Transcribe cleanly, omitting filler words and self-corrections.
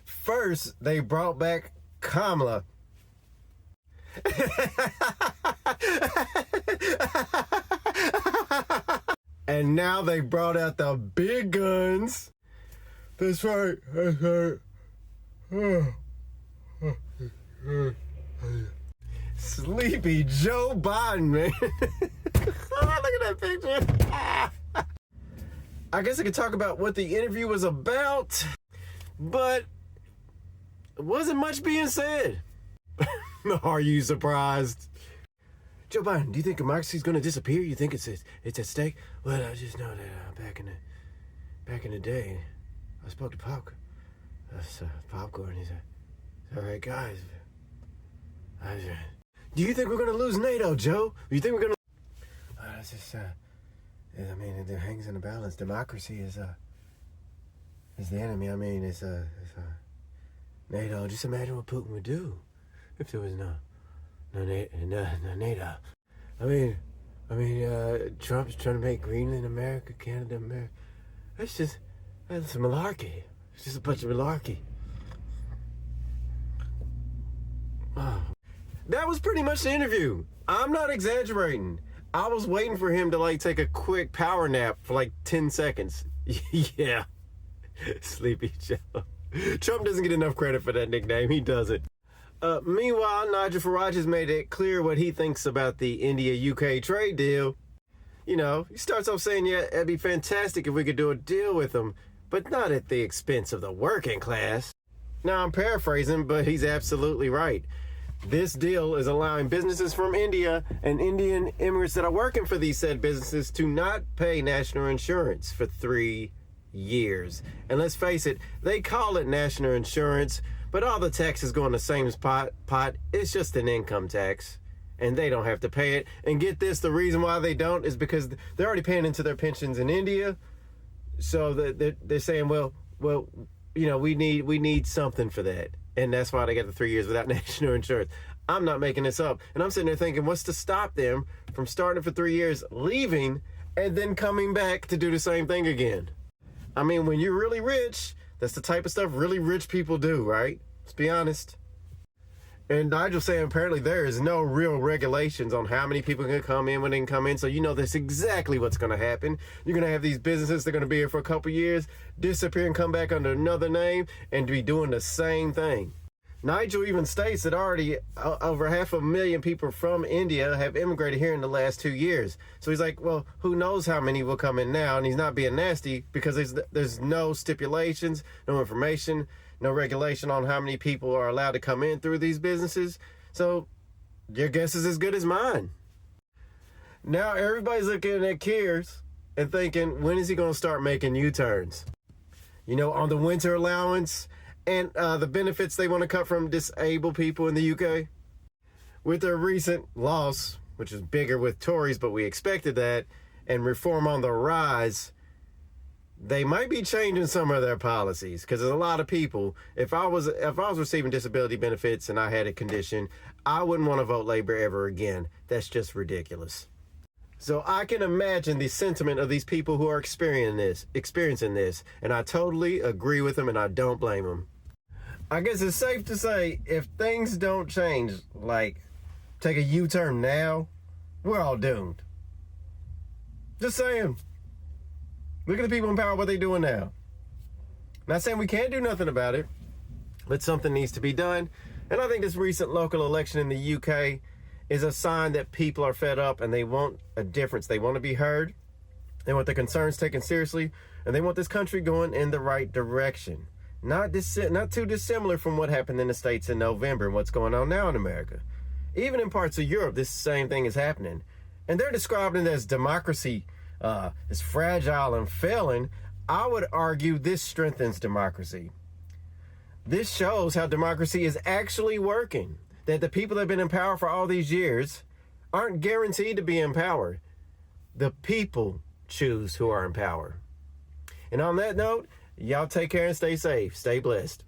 First, they brought back Kamala. And now they brought out the big guns. That's right. That's right. Sleepy Joe Biden, man. Look at that picture. I guess I could talk about what the interview was about, but wasn't much being said. Are you surprised? Joe Biden, do you think democracy is going to disappear? You think it's at stake? Well, I just know that back in the day, I spoke to Popcorn. He said, "All right, guys. Do you think we're going to lose NATO, Joe? Do you think we're going to?" It's just, I mean, it hangs in the balance. Democracy is the enemy. I mean, it's NATO. Just imagine what Putin would do if there was no NATO. I mean, Trump's trying to make Greenland America, Canada America. That's malarkey. It's just a bunch of malarkey. Oh. That was pretty much the interview. I'm not exaggerating. I was waiting for him to take a quick power nap for 10 seconds. Yeah. Sleepy Joe. Trump doesn't get enough credit for that nickname. He doesn't. Meanwhile, Nigel Farage has made it clear what he thinks about the India-UK trade deal. You know, he starts off saying, yeah, it'd be fantastic if we could do a deal with them, but not at the expense of the working class. Now, I'm paraphrasing, but he's absolutely right. This deal is allowing businesses from India and Indian immigrants that are working for these said businesses to not pay national insurance for 3 years. And let's face it, they call it national insurance, but all the taxes go in the same pot. It's just an income tax, and they don't have to pay it. And get this, the reason why they don't is because they're already paying into their pensions in India. So they're saying, well, you know, we need something for that. And that's why they got the 3 years without national insurance. I'm not making this up. And I'm sitting there thinking, what's to stop them from starting for 3 years, leaving, and then coming back to do the same thing again? I mean, when you're really rich, that's the type of stuff really rich people do, right? Let's be honest. And Nigel saying apparently there is no real regulations on how many people can come in when they can come in. So you know that's exactly what's going to happen. You're going to have these businesses that are going to be here for a couple years, disappear and come back under another name and be doing the same thing. Nigel even states that already over 500,000 people from India have immigrated here in the last 2 years. So he's like, well, who knows how many will come in now? And he's not being nasty because there's no stipulations, no information, no regulation on how many people are allowed to come in through these businesses. So your guess is as good as mine. Now everybody's looking at Keir and thinking, when is he going to start making U-turns? You know, on the winter allowance and the benefits they want to cut from disabled people in the UK. With their recent loss, which is bigger with Tories, but we expected that, and reform on the rise, they might be changing some of their policies because there's a lot of people. If I was receiving disability benefits and I had a condition, I wouldn't want to vote Labor ever again. That's just ridiculous. So I can imagine the sentiment of these people who are experiencing this, and I totally agree with them and I don't blame them. I guess it's safe to say if things don't change, take a U-turn now, we're all doomed. Just saying. Look at the people in power, what they're doing now. Not saying we can't do nothing about it, but something needs to be done. And I think this recent local election in the UK is a sign that people are fed up and they want a difference. They want to be heard. They want their concerns taken seriously. And they want this country going in the right direction. Not too dissimilar from what happened in the States in November and what's going on now in America. Even in parts of Europe, this same thing is happening. And they're describing it as democracy is fragile and failing. I would argue this strengthens democracy. This shows how democracy is actually working. That the people that have been in power for all these years aren't guaranteed to be in power. The people choose who are in power. And on that note, y'all take care and stay safe. Stay blessed.